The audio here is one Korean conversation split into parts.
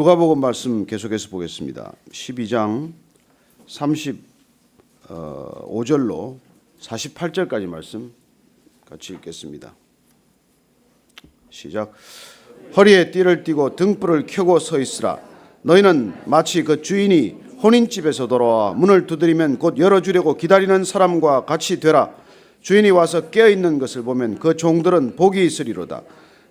누가복음 말씀 계속해서 보겠습니다. 12장 35절로 48절까지 말씀 같이 읽겠습니다. 시작. 허리에 띠를 띠고 등불을 켜고 서 있으라. 너희는 마치 그 주인이 혼인집에서 돌아와 문을 두드리면 곧 열어주려고 기다리는 사람과 같이 되라. 주인이 와서 깨어있는 것을 보면 그 종들은 복이 있으리로다.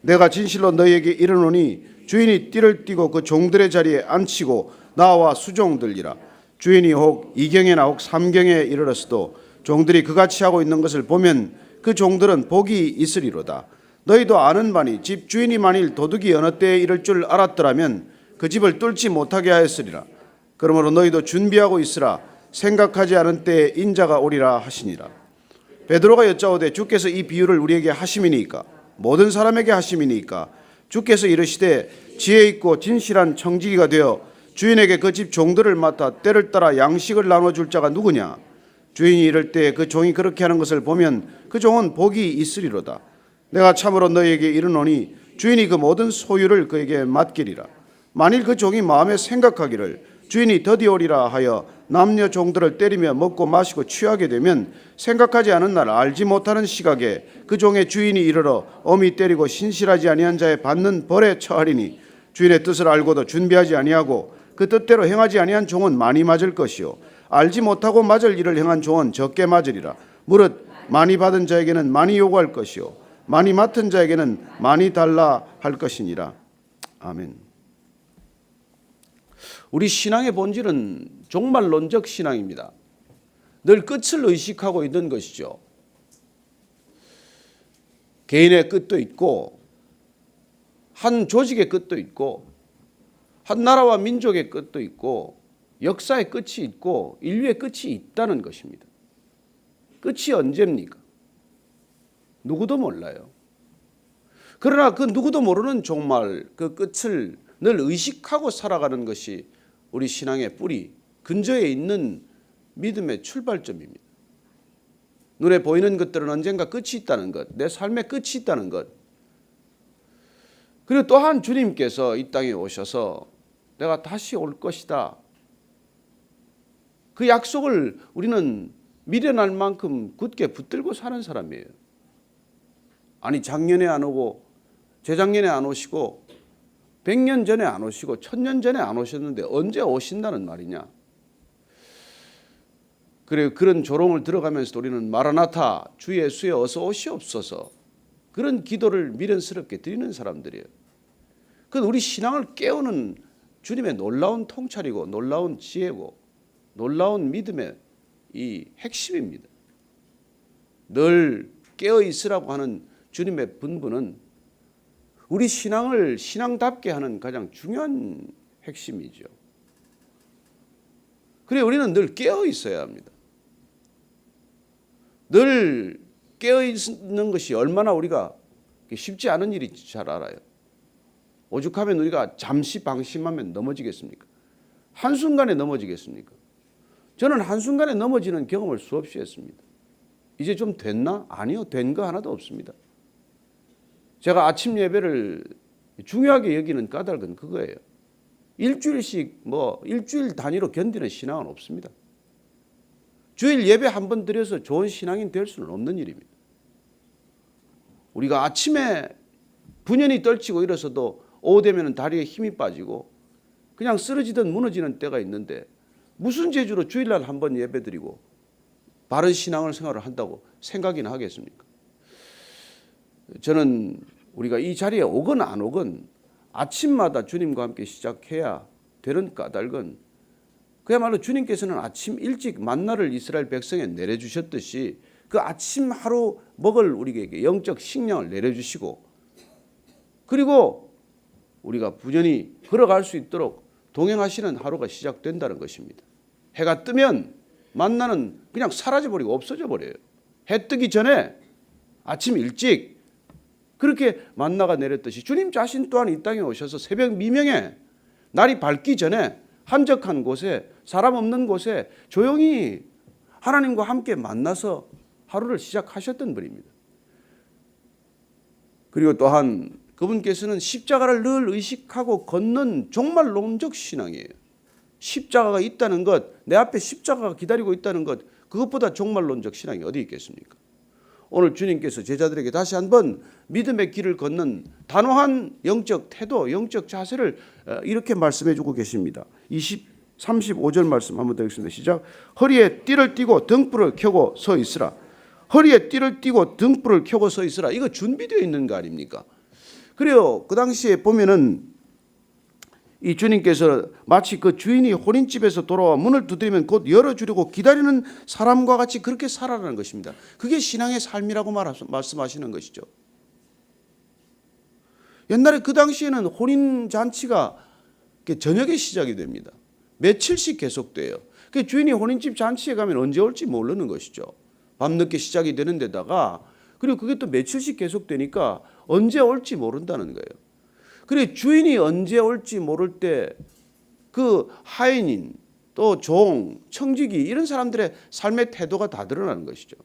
내가 진실로 너희에게 이르노니 주인이 띠를 띠고 그 종들의 자리에 앉히고 나와 수종들이라. 주인이 혹 이경에나 혹 삼경에 이르렀어도 종들이 그같이 하고 있는 것을 보면 그 종들은 복이 있으리로다. 너희도 아는 바니 집 주인이 만일 도둑이 어느 때에 이를 줄 알았더라면 그 집을 뚫지 못하게 하였으리라. 그러므로 너희도 준비하고 있으라. 생각하지 않은 때에 인자가 오리라 하시니라. 베드로가 여짜오되 주께서 이 비유를 우리에게 하심이니까 모든 사람에게 하심이니까 주께서 이르시되 지혜 있고 진실한 청지기가 되어 주인에게 그 집 종들을 맡아 때를 따라 양식을 나눠줄 자가 누구냐. 주인이 이를 때 그 종이 그렇게 하는 것을 보면 그 종은 복이 있으리로다. 내가 참으로 너희에게 이르노니 주인이 그 모든 소유를 그에게 맡기리라. 만일 그 종이 마음에 생각하기를 주인이 더디오리라 하여 남녀 종들을 때리며 먹고 마시고 취하게 되면 생각하지 않은 날 알지 못하는 시각에 그 종의 주인이 이르러 엄히 때리고 신실하지 아니한 자의 받는 벌에 처하리니 주인의 뜻을 알고도 준비하지 아니하고 그 뜻대로 행하지 아니한 종은 많이 맞을 것이요 알지 못하고 맞을 일을 행한 종은 적게 맞으리라. 무릇 많이 받은 자에게는 많이 요구할 것이요 많이 맡은 자에게는 많이 달라 할 것이니라. 아멘. 우리 신앙의 본질은 종말론적 신앙입니다. 늘 끝을 의식하고 있는 것이죠. 개인의 끝도 있고 한 조직의 끝도 있고 한 나라와 민족의 끝도 있고 역사의 끝이 있고 인류의 끝이 있다는 것입니다. 끝이 언제입니까? 누구도 몰라요. 그러나 그 누구도 모르는 종말, 그 끝을 늘 의식하고 살아가는 것이 우리 신앙의 뿌리, 근저에 있는 믿음의 출발점입니다. 눈에 보이는 것들은 언젠가 끝이 있다는 것, 내 삶의 끝이 있다는 것. 그리고 또한 주님께서 이 땅에 오셔서 내가 다시 올 것이다. 그 약속을 우리는 미련할 만큼 굳게 붙들고 사는 사람이에요. 아니 작년에 안 오고 재작년에 안 오시고 100년 전에 안 오시고 1000년 전에 안 오셨는데 언제 오신다는 말이냐. 그래요. 그런 조롱을 들어가면서 우리는 마라나타 주 예수여 어서 오시옵소서 그런 기도를 미련스럽게 드리는 사람들이에요. 그건 우리 신앙을 깨우는 주님의 놀라운 통찰이고 놀라운 지혜고 놀라운 믿음의 이 핵심입니다. 늘 깨어 있으라고 하는 주님의 분부는 우리 신앙을 신앙답게 하는 가장 중요한 핵심이죠. 그래 우리는 늘 깨어 있어야 합니다. 늘 깨어 있는 것이 얼마나 우리가 쉽지 않은 일인지 잘 알아요. 오죽하면 우리가 잠시 방심하면 넘어지겠습니까? 한순간에 넘어지겠습니까? 저는 한순간에 넘어지는 경험을 수없이 했습니다. 이제 좀 됐나? 아니요. 된 거 하나도 없습니다. 제가 아침 예배를 중요하게 여기는 까닭은 그거예요. 일주일씩 일주일 단위로 견디는 신앙은 없습니다. 주일 예배 한 번 드려서 좋은 신앙인 될 수는 없는 일입니다. 우리가 아침에 분연히 떨치고 일어서도 오후 되면 다리에 힘이 빠지고 그냥 쓰러지든 무너지는 때가 있는데 무슨 재주로 주일날 한 번 예배 드리고 바른 신앙을 생활을 한다고 생각이나 하겠습니까? 저는 우리가 이 자리에 오건 안 오건 아침마다 주님과 함께 시작해야 되는 까닭은 그야말로 주님께서는 아침 일찍 만나를 이스라엘 백성에 내려주셨듯이 그 아침 하루 먹을 우리에게 영적 식량을 내려주시고 그리고 우리가 부전히 걸어갈 수 있도록 동행하시는 하루가 시작된다는 것입니다. 해가 뜨면 만나는 그냥 사라져버리고 없어져 버려요. 해 뜨기 전에 아침 일찍 그렇게 만나가 내렸듯이 주님 자신 또한 이 땅에 오셔서 새벽 미명에 날이 밝기 전에 한적한 곳에 사람 없는 곳에 조용히 하나님과 함께 만나서 하루를 시작하셨던 분입니다. 그리고 또한 그분께서는 십자가를 늘 의식하고 걷는 종말론적 신앙이에요. 십자가가 있다는 것, 내 앞에 십자가가 기다리고 있다는 것, 그것보다 종말론적 신앙이 어디 있겠습니까? 오늘 주님께서 제자들에게 다시 한번 믿음의 길을 걷는 단호한 영적 태도, 영적 자세를 이렇게 말씀해 주고 계십니다. 35절 말씀 한번 더 읽겠습니다. 시작. 허리에 띠를 띠고 등불을 켜고 서 있으라. 허리에 띠를 띠고 등불을 켜고 서 있으라. 이거 준비되어 있는 거 아닙니까? 그래요. 그 당시에 보면은 이 주님께서 마치 그 주인이 혼인집에서 돌아와 문을 두드리면 곧 열어주려고 기다리는 사람과 같이 그렇게 살아라는 것입니다. 그게 신앙의 삶이라고 말씀하시는 것이죠. 옛날에 그 당시에는 혼인잔치가 저녁에 시작이 됩니다. 며칠씩 계속돼요. 그 주인이 혼인집 잔치에 가면 언제 올지 모르는 것이죠. 밤늦게 시작이 되는 데다가 그리고 그게 또 며칠씩 계속되니까 언제 올지 모른다는 거예요. 그래 주인이 언제 올지 모를 때 그 하인인 또 종, 청지기 이런 사람들의 삶의 태도가 다 드러나는 것이죠.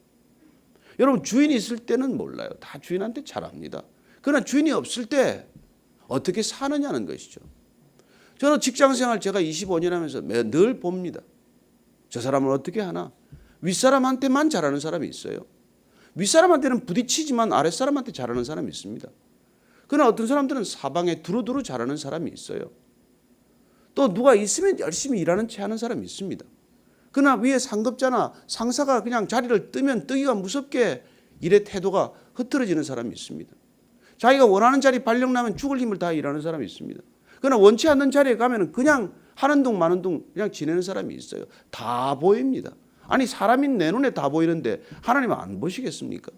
여러분 주인이 있을 때는 몰라요. 다 주인한테 잘 압니다. 그러나 주인이 없을 때 어떻게 사느냐는 것이죠. 저는 직장생활 제가 25년 하면서 늘 봅니다. 저 사람은 어떻게 하나? 윗사람한테만 잘하는 사람이 있어요. 윗사람한테는 부딪히지만 아랫사람한테 잘하는 사람이 있습니다. 그러나 어떤 사람들은 사방에 두루두루 잘하는 사람이 있어요. 또 누가 있으면 열심히 일하는 체 하는 사람이 있습니다. 그러나 위에 상급자나 상사가 그냥 자리를 뜨면 뜨기가 무섭게 일의 태도가 흐트러지는 사람이 있습니다. 자기가 원하는 자리 발령 나면 죽을 힘을 다해 일하는 사람이 있습니다. 그러나 원치 않는 자리에 가면 그냥 하는 둥 마는 둥 그냥 지내는 사람이 있어요. 다 보입니다. 아니 사람인 내 눈에 다 보이는데 하나님은 안 보시겠습니까?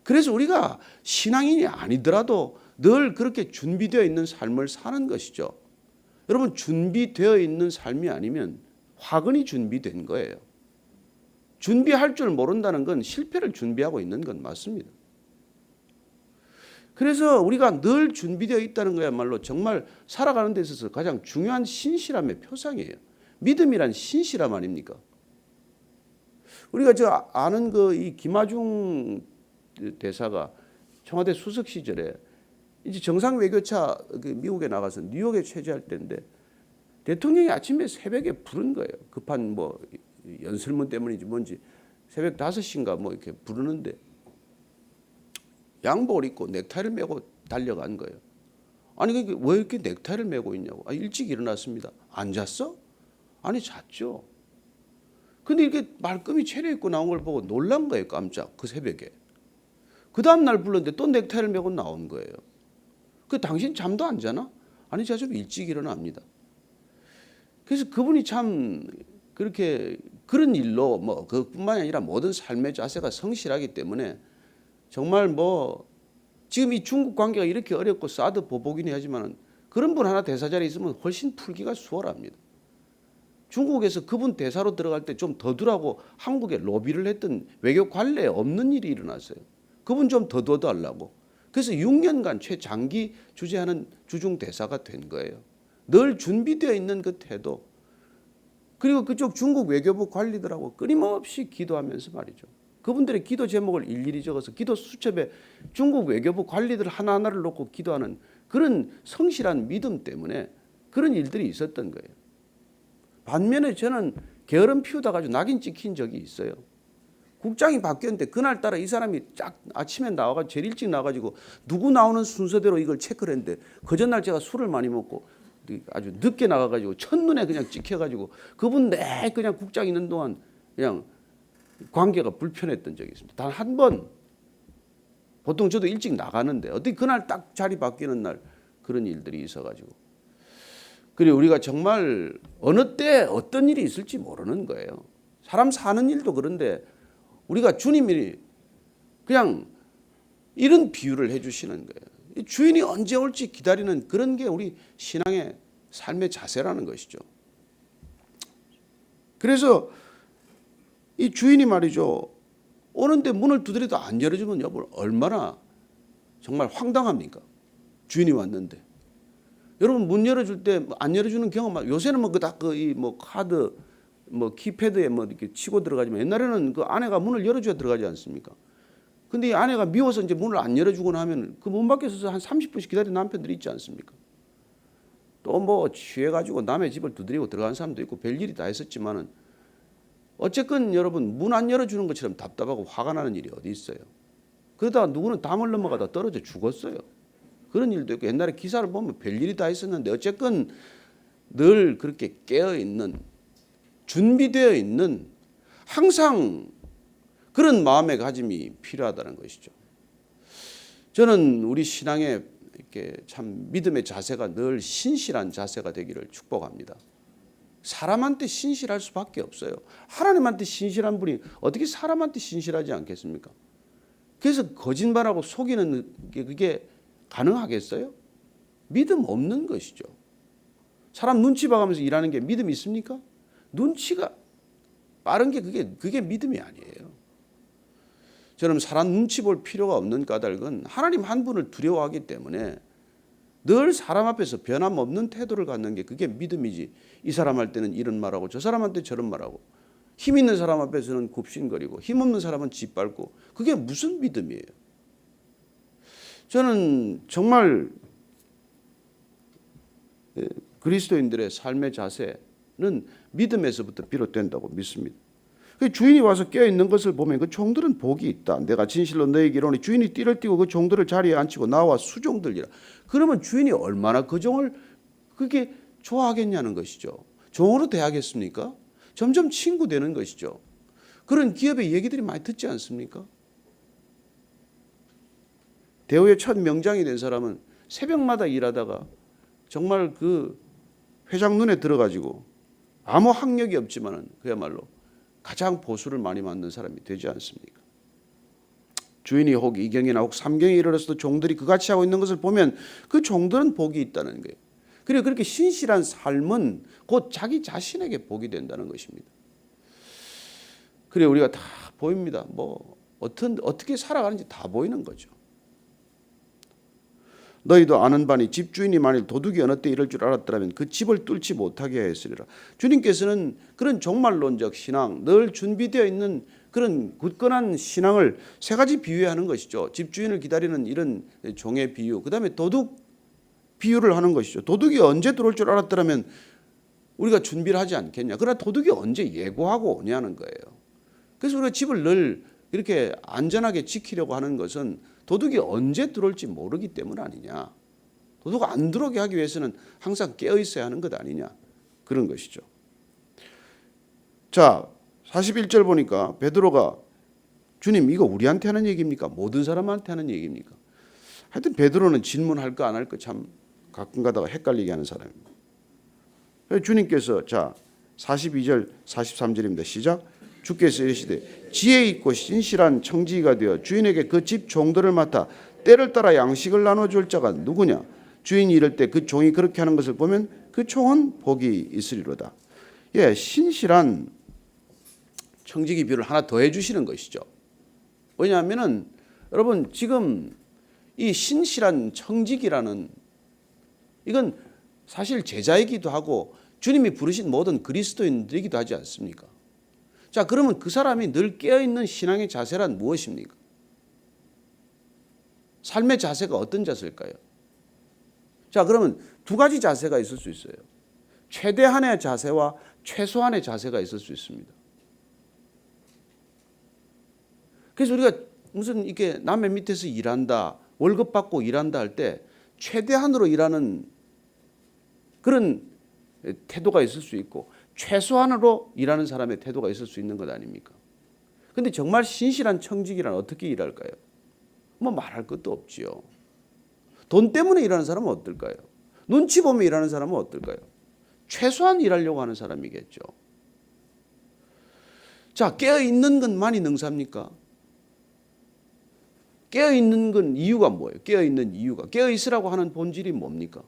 그래서 우리가 신앙인이 아니더라도 늘 그렇게 준비되어 있는 삶을 사는 것이죠. 여러분 준비되어 있는 삶이 아니면 화근이 준비된 거예요. 준비할 줄 모른다는 건 실패를 준비하고 있는 건 맞습니다. 그래서 우리가 늘 준비되어 있다는 거야말로 정말 살아가는 데 있어서 가장 중요한 신실함의 표상이에요. 믿음이란 신실함 아닙니까? 우리가 저 아는 그 이 김하중 대사가 청와대 수석 시절에 이제 정상 외교차 미국에 나가서 뉴욕에 체제할 때인데 대통령이 아침에 새벽에 부른 거예요. 급한 뭐 연설문 때문인지 뭔지 새벽 5시인가 뭐 이렇게 부르는데 양복을 입고 넥타이를 메고 달려간 거예요. 아니 왜 이렇게 넥타이를 메고 있냐고. 일찍 일어났습니다. 안 잤어? 아니 잤죠. 근데 이렇게 말끔히 차려입고 나온 걸 보고 놀란 거예요. 깜짝 그 새벽에. 그 다음날 불렀는데 또 넥타이를 메고 나온 거예요. 그 당신 잠도 안 자나? 아니 제가 좀 일찍 일어납니다. 그래서 그분이 참 그렇게 그런 일로 뭐 그뿐만이 아니라 모든 삶의 자세가 성실하기 때문에 정말 뭐 지금 이 중국 관계가 이렇게 어렵고 사드 보복이니 하지만 그런 분 하나 대사 자리에 있으면 훨씬 풀기가 수월합니다. 중국에서 그분 대사로 들어갈 때 좀 더 두라고 한국에 로비를 했던 외교 관례에 없는 일이 일어났어요. 그분 좀 더 둬달라고. 그래서 6년간 최장기 주재하는 주중 대사가 된 거예요. 늘 준비되어 있는 그 태도. 그리고 그쪽 중국 외교부 관리들하고 끊임없이 기도하면서 말이죠. 그분들의 기도 제목을 일일이 적어서 기도 수첩에 중국 외교부 관리들 하나하나를 놓고 기도하는 그런 성실한 믿음 때문에 그런 일들이 있었던 거예요. 반면에 저는 게으름 피우다 가지고 낙인 찍힌 적이 있어요. 국장이 바뀌었는데 그날따라 이 사람이 쫙 아침에 나와가지고 제일 일찍 나와가지고 누구 나오는 순서대로 이걸 체크를 했는데 그 전날 제가 술을 많이 먹고 아주 늦게 나가가지고 첫눈에 그냥 찍혀가지고 그분 내 그냥 국장 있는 동안 그냥 관계가 불편했던 적이 있습니다. 단 한 번. 보통 저도 일찍 나가는데 어떻게 그날 딱 자리 바뀌는 날 그런 일들이 있어가지고. 그리고 우리가 정말 어느 때 어떤 일이 있을지 모르는 거예요. 사람 사는 일도 그런데 우리가 주님이 그냥 이런 비유를 해주시는 거예요. 주인이 언제 올지 기다리는 그런 게 우리 신앙의 삶의 자세라는 것이죠. 그래서 이 주인이 말이죠. 오는데 문을 두드려도 안 열어주면 여러분 얼마나 정말 황당합니까? 주인이 왔는데. 여러분 문 열어줄 때 안 열어주는 경험 요새는 뭐 그 카드 뭐 키패드에 뭐 이렇게 치고 들어가지만 옛날에는 그 아내가 문을 열어줘야 들어가지 않습니까? 근데 이 아내가 미워서 이제 문을 안 열어주거나 하면 그 문 밖에 서서 한 30분씩 기다리는 남편들이 있지 않습니까? 또 뭐 취해가지고 남의 집을 두드리고 들어간 사람도 있고 별일이 다 있었지만은 어쨌건 여러분 문 안 열어주는 것처럼 답답하고 화가 나는 일이 어디 있어요. 그러다가 누구는 담을 넘어가다 떨어져 죽었어요. 그런 일도 있고 옛날에 기사를 보면 별일이 다 있었는데 어쨌건 늘 그렇게 깨어있는 준비되어 있는 항상 그런 마음의가짐이 필요하다는 것이죠. 저는 우리 신앙에 이렇게 참 믿음의 자세가 늘 신실한 자세가 되기를 축복합니다. 사람한테 신실할 수밖에 없어요. 하나님한테 신실한 분이 어떻게 사람한테 신실하지 않겠습니까? 그래서 거짓말하고 속이는 게 그게 가능하겠어요? 믿음 없는 것이죠. 사람 눈치 봐가면서 일하는 게 믿음이 있습니까? 눈치가 빠른 게 그게 믿음이 아니에요. 저는 사람 눈치 볼 필요가 없는 까닭은 하나님 한 분을 두려워하기 때문에 늘 사람 앞에서 변함없는 태도를 갖는 게 그게 믿음이지. 이 사람 할 때는 이런 말하고 저 사람한테 저런 말하고 힘 있는 사람 앞에서는 굽신거리고 힘 없는 사람은 짓밟고 그게 무슨 믿음이에요. 저는 정말 그리스도인들의 삶의 자세는 믿음에서부터 비롯된다고 믿습니다. 주인이 와서 깨어있는 것을 보면 그 종들은 복이 있다. 내가 진실로 너에게 이르노니 주인이 띠를 띠고 그 종들을 자리에 앉히고 나와 수종들이라. 그러면 주인이 얼마나 그 종을 그렇게 좋아하겠냐는 것이죠. 종으로 대하겠습니까? 점점 친구 되는 것이죠. 그런 기업의 얘기들이 많이 듣지 않습니까? 대우의 첫 명장이 된 사람은 새벽마다 일하다가 정말 그 회장 눈에 들어가지고 아무 학력이 없지만은 그야말로 가장 보수를 많이 만든 사람이 되지 않습니까? 주인이 혹 2경이나 혹 3경에 이르러서도 종들이 그같이 하고 있는 것을 보면 그 종들은 복이 있다는 거예요. 그리고 그렇게 신실한 삶은 곧 자기 자신에게 복이 된다는 것입니다. 그래 우리가 다 보입니다. 뭐 어떻게 살아가는지 다 보이는 거죠. 너희도 아는 바니 집주인이 만일 도둑이 어느 때 이럴 줄 알았더라면 그 집을 뚫지 못하게 하였으리라. 주님께서는 그런 종말론적 신앙, 늘 준비되어 있는 그런 굳건한 신앙을 세 가지 비유하는 것이죠. 집주인을 기다리는 이런 종의 비유, 그 다음에 도둑 비유를 하는 것이죠. 도둑이 언제 들어올 줄 알았더라면 우리가 준비를 하지 않겠냐. 그러나 도둑이 언제 예고하고 오냐는 거예요. 그래서 우리가 집을 늘 이렇게 안전하게 지키려고 하는 것은 도둑이 언제 들어올지 모르기 때문 아니냐. 도둑 안 들어오게 하기 위해서는 항상 깨어 있어야 하는 것 아니냐. 그런 것이죠. 자, 41절 보니까 베드로가 주님 이거 우리한테 하는 얘기입니까? 모든 사람한테 하는 얘기입니까? 하여튼 베드로는 질문할까 안 할까 참 가끔 가다가 헷갈리게 하는 사람입니다. 주님께서 자 42절 43절입니다. 시작. 주께서 이르시되 지혜 있고 신실한 청지기가 되어 주인에게 그 집 종들을 맡아 때를 따라 양식을 나눠줄 자가 누구냐. 주인이 이럴 때 그 종이 그렇게 하는 것을 보면 그 종은 복이 있으리로다. 예, 신실한 청지기 비유를 하나 더 해주시는 것이죠. 왜냐하면은 여러분 지금 이 신실한 청지기라는 이건 사실 제자이기도 하고 주님이 부르신 모든 그리스도인들이기도 하지 않습니까? 자, 그러면 그 사람이 늘 깨어있는 신앙의 자세란 무엇입니까? 삶의 자세가 어떤 자세일까요? 자, 그러면 두 가지 자세가 있을 수 있어요. 최대한의 자세와 최소한의 자세가 있을 수 있습니다. 그래서 우리가 무슨 이렇게 남의 밑에서 일한다, 월급 받고 일한다 할 때 최대한으로 일하는 그런 태도가 있을 수 있고 최소한으로 일하는 사람의 태도가 있을 수 있는 것 아닙니까? 그런데 정말 신실한 청지기란 어떻게 일할까요? 뭐 말할 것도 없지요. 돈 때문에 일하는 사람은 어떨까요? 눈치 보며 일하는 사람은 어떨까요? 최소한 일하려고 하는 사람이겠죠. 자, 깨어있는 것만이 능사입니까? 깨어있는 건 이유가 뭐예요? 깨어있는 이유가. 깨어있으라고 하는 본질이 뭡니까?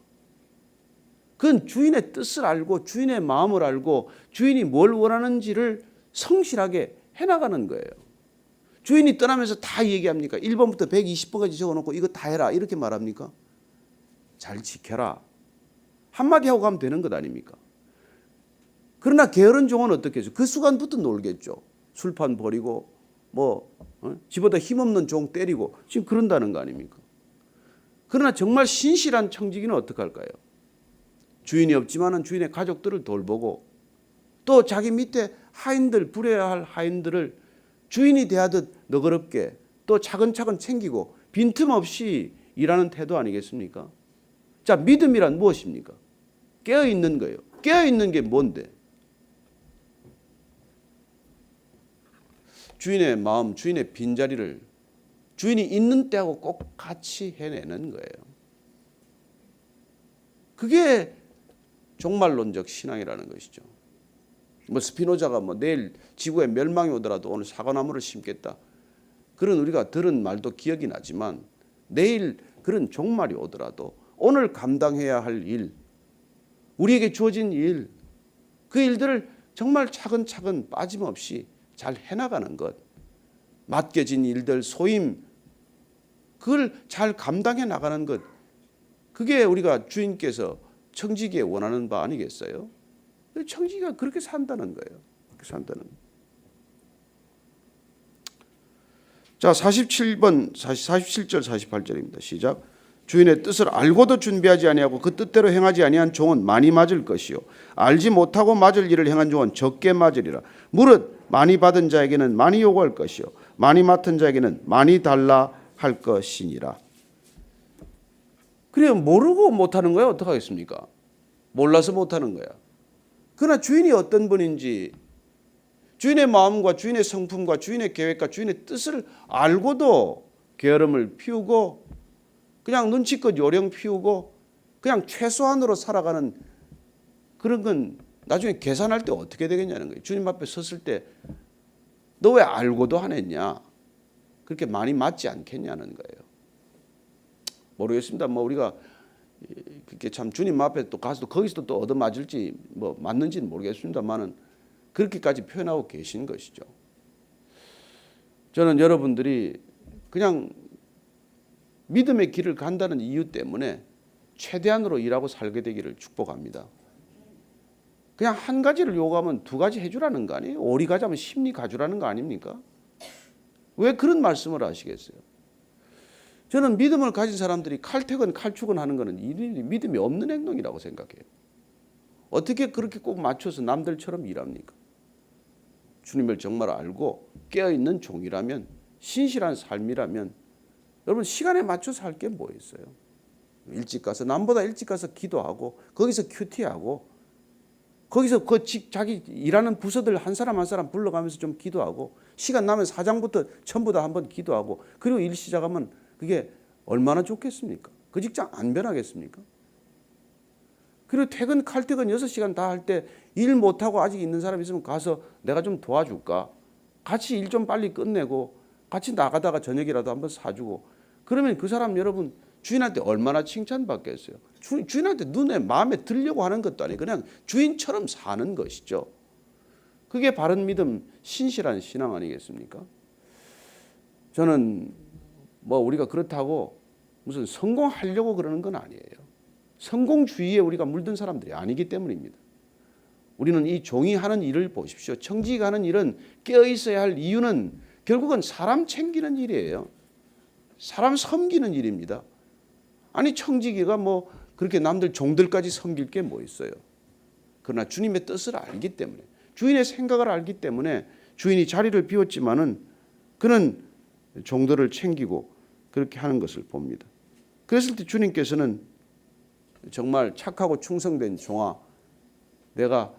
그건 주인의 뜻을 알고 주인의 마음을 알고 주인이 뭘 원하는지를 성실하게 해나가는 거예요. 주인이 떠나면서 다 얘기합니까? 1번부터 120번까지 적어놓고 이거 다 해라 이렇게 말합니까? 잘 지켜라. 한마디 하고 가면 되는 것 아닙니까? 그러나 게으른 종은 어떻게 해죠? 그 순간부터 놀겠죠. 술판 버리고 집어다 힘없는 종 때리고 지금 그런다는 거 아닙니까? 그러나 정말 신실한 청지기는 어떻게 할까요? 주인이 없지만은 주인의 가족들을 돌보고 또 자기 밑에 하인들, 불해야 할 하인들을 주인이 대하듯 너그럽게 또 차근차근 챙기고 빈틈없이 일하는 태도 아니겠습니까? 자, 믿음이란 무엇입니까? 깨어있는 거예요. 깨어있는 게 뭔데? 주인의 마음, 주인의 빈자리를 주인이 있는 때하고 꼭 같이 해내는 거예요. 그게 종말론적 신앙이라는 것이죠. 스피노자가 내일 지구에 멸망이 오더라도 오늘 사과나무를 심겠다. 그런 우리가 들은 말도 기억이 나지만 내일 그런 종말이 오더라도 오늘 감당해야 할 일, 우리에게 주어진 일, 그 일들을 정말 차근차근 빠짐없이 잘 해나가는 것, 맡겨진 일들, 소임, 그걸 잘 감당해 나가는 것, 그게 우리가 주인께서 청지기에 원하는 바 아니겠어요? 청지기가 그렇게 산다는 거예요. 그렇게 산다는 거예요. 자, 47번, 47절, 48절입니다. 시작. 주인의 뜻을 알고도 준비하지 아니하고 그 뜻대로 행하지 아니한 종은 많이 맞을 것이요 알지 못하고 맞을 일을 행한 종은 적게 맞으리라. 무릇 많이 받은 자에게는 많이 요구할 것이요 많이 맡은 자에게는 많이 달라 할 것이니라. 그래 모르고 못하는 거야 어떻게 하겠습니까? 몰라서 못하는 거야. 그러나 주인이 어떤 분인지 주인의 마음과 주인의 성품과 주인의 계획과 주인의 뜻을 알고도 게으름을 피우고 그냥 눈치껏 요령 피우고 그냥 최소한으로 살아가는 그런 건 나중에 계산할 때 어떻게 되겠냐는 거예요. 주님 앞에 섰을 때 너 왜 알고도 안 했냐? 그렇게 많이 맞지 않겠냐는 거예요. 모르겠습니다. 우리가 그렇게 참 주님 앞에 또 가서 거기서 또 얻어맞을지 맞는지는 모르겠습니다만은 그렇게까지 표현하고 계신 것이죠. 저는 여러분들이 그냥 믿음의 길을 간다는 이유 때문에 최대한으로 일하고 살게 되기를 축복합니다. 그냥 한 가지를 요구하면 두 가지 해주라는 거 아니에요? 오리 가자면 십리 가주라는 거 아닙니까? 왜 그런 말씀을 하시겠어요? 저는 믿음을 가진 사람들이 칼퇴근 칼축은 하는 것은 믿음이 없는 행동이라고 생각해요. 어떻게 그렇게 꼭 맞춰서 남들처럼 일합니까? 주님을 정말 알고 깨어있는 종이라면 신실한 삶이라면 여러분 시간에 맞춰서 할 게 뭐 있어요? 일찍 가서 남보다 일찍 가서 기도하고 거기서 큐티하고 거기서 자기 일하는 부서들 한 사람 한 사람 불러가면서 좀 기도하고 시간 나면 사장부터 전부 다 한번 기도하고 그리고 일 시작하면 그게 얼마나 좋겠습니까? 그 직장 안 변하겠습니까? 그리고 퇴근 칼퇴근 6시간 다 할 때 일 못하고 아직 있는 사람 있으면 가서 내가 좀 도와줄까? 같이 일 좀 빨리 끝내고 같이 나가다가 저녁이라도 한번 사주고 그러면 그 사람 여러분 주인한테 얼마나 칭찬받겠어요? 주인한테 눈에 마음에 들려고 하는 것도 아니고 그냥 주인처럼 사는 것이죠. 그게 바른 믿음, 신실한 신앙 아니겠습니까? 저는 우리가 그렇다고 무슨 성공하려고 그러는 건 아니에요. 성공주의에 우리가 물든 사람들이 아니기 때문입니다. 우리는 이 종이 하는 일을 보십시오. 청지기가 하는 일은 깨어있어야 할 이유는 결국은 사람 챙기는 일이에요. 사람 섬기는 일입니다. 아니 청지기가 그렇게 남들 종들까지 섬길 게 뭐 있어요. 그러나 주님의 뜻을 알기 때문에 주인의 생각을 알기 때문에 주인이 자리를 비웠지만은 그는 종들을 챙기고 그렇게 하는 것을 봅니다. 그랬을 때 주님께서는 정말 착하고 충성된 종아 내가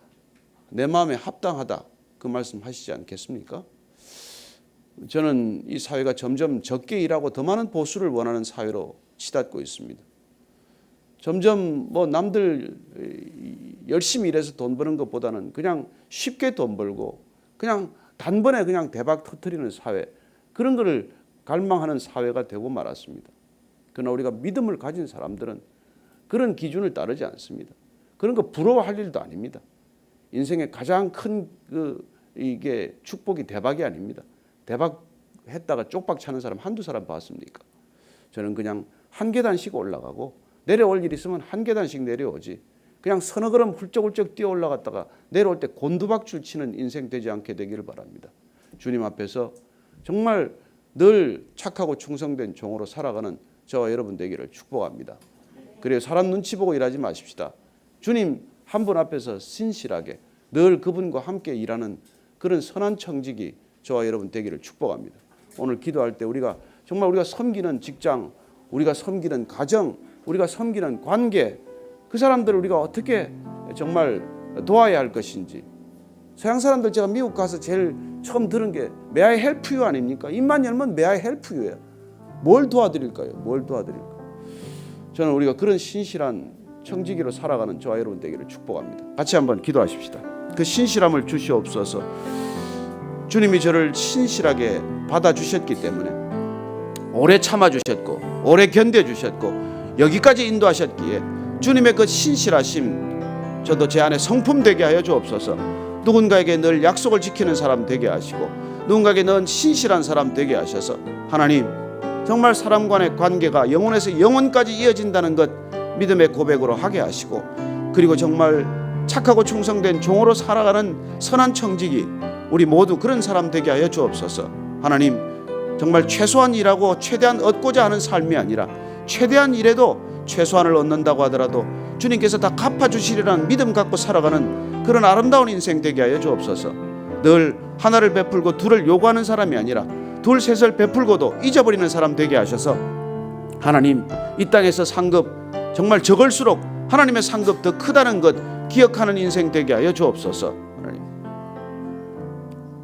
내 마음에 합당하다 그 말씀하시지 않겠습니까? 저는 이 사회가 점점 적게 일하고 더 많은 보수를 원하는 사회로 치닫고 있습니다. 점점 남들 열심히 일해서 돈 버는 것보다는 그냥 쉽게 돈 벌고 그냥 단번에 그냥 대박 터뜨리는 사회 그런 거를 갈망하는 사회가 되고 말았습니다. 그러나 우리가 믿음을 가진 사람들은 그런 기준을 따르지 않습니다. 그런 거 부러워할 일도 아닙니다. 인생의 가장 큰 이게 축복이 대박이 아닙니다. 대박 했다가 쪽박 차는 사람 한두 사람 봤습니까? 저는 그냥 한 계단씩 올라가고 내려올 일 있으면 한 계단씩 내려오지 그냥 서너 걸음 훌쩍훌쩍 뛰어 올라갔다가 내려올 때 곤두박질 치는 인생 되지 않게 되기를 바랍니다. 주님 앞에서 정말 늘 착하고 충성된 종으로 살아가는 저와 여러분 되기를 축복합니다. 그래요. 사람 눈치 보고 일하지 마십시다. 주님 한 분 앞에서 신실하게 늘 그분과 함께 일하는 그런 선한 청직이 저와 여러분 되기를 축복합니다. 오늘 기도할 때 우리가 정말 우리가 섬기는 직장, 우리가 섬기는 가정, 우리가 섬기는 관계, 그 사람들을 우리가 어떻게 정말 도와야 할 것인지. 서양 사람들 제가 미국 가서 제일 처음 들은 게 May I help you 아닙니까? 입만 열면 May I help you예요. 뭘 도와드릴까요? 뭘 도와드릴까요? 저는 우리가 그런 신실한 청지기로 살아가는 저와 여러분 되기를 축복합니다. 같이 한번 기도하십시다. 그 신실함을 주시옵소서. 주님이 저를 신실하게 받아주셨기 때문에 오래 참아주셨고 오래 견뎌주셨고 여기까지 인도하셨기에 주님의 그 신실하심 저도 제 안에 성품되게 하여 주옵소서. 누군가에게 늘 약속을 지키는 사람 되게 하시고 누군가에게 늘 신실한 사람 되게 하셔서 하나님 정말 사람 간의 관계가 영혼에서 영혼까지 이어진다는 것 믿음의 고백으로 하게 하시고 그리고 정말 착하고 충성된 종으로 살아가는 선한 청지기 우리 모두 그런 사람 되게 하여 주옵소서. 하나님 정말 최소한 일하고 최대한 얻고자 하는 삶이 아니라 최대한 일해도 최소한을 얻는다고 하더라도 주님께서 다 갚아주시리라는 믿음 갖고 살아가는 그런 아름다운 인생 되게 하여 주옵소서. 늘 하나를 베풀고 둘을 요구하는 사람이 아니라 둘 셋을 베풀고도 잊어버리는 사람 되게 하셔서 하나님 이 땅에서 상급 정말 적을수록 하나님의 상급 더 크다는 것 기억하는 인생 되게 하여 주옵소서. 하나님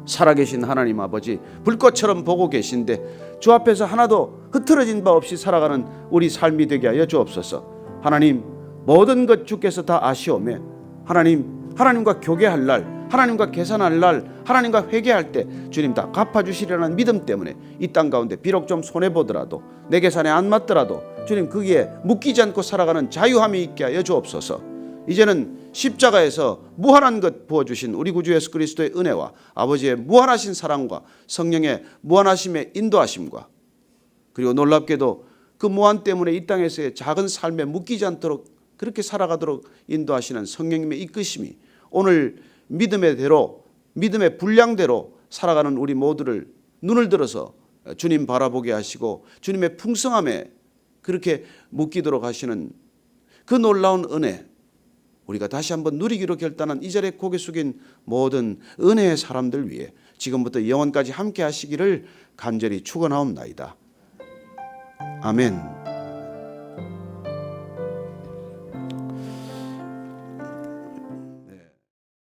살아계신 하나님 아버지 불꽃처럼 보고 계신데 주 앞에서 하나도 흐트러진 바 없이 살아가는 우리 삶이 되게 하여 주옵소서. 하나님 모든 것 주께서 다 아시오매 하나님과 교제할 날 하나님과 계산할 날 하나님과 회개할 때 주님 다 갚아주시려는 믿음 때문에 이 땅 가운데 비록 좀 손해보더라도 내 계산에 안 맞더라도 주님 거기에 묶이지 않고 살아가는 자유함이 있게 하여 주옵소서. 이제는 십자가에서 무한한 것 부어주신 우리 구주 예수 그리스도의 은혜와 아버지의 무한하신 사랑과 성령의 무한하심의 인도하심과 그리고 놀랍게도 그 무한 때문에 이 땅에서의 작은 삶에 묶이지 않도록 그렇게 살아가도록 인도하시는 성령님의 이끄심이 오늘 믿음의 대로 믿음의 분량대로 살아가는 우리 모두를 눈을 들어서 주님 바라보게 하시고 주님의 풍성함에 그렇게 묶이도록 하시는 그 놀라운 은혜 우리가 다시 한번 누리기로 결단한 이 자리에 고개 숙인 모든 은혜의 사람들 위해 지금부터 영원까지 함께 하시기를 간절히 축원하옵나이다. 아멘.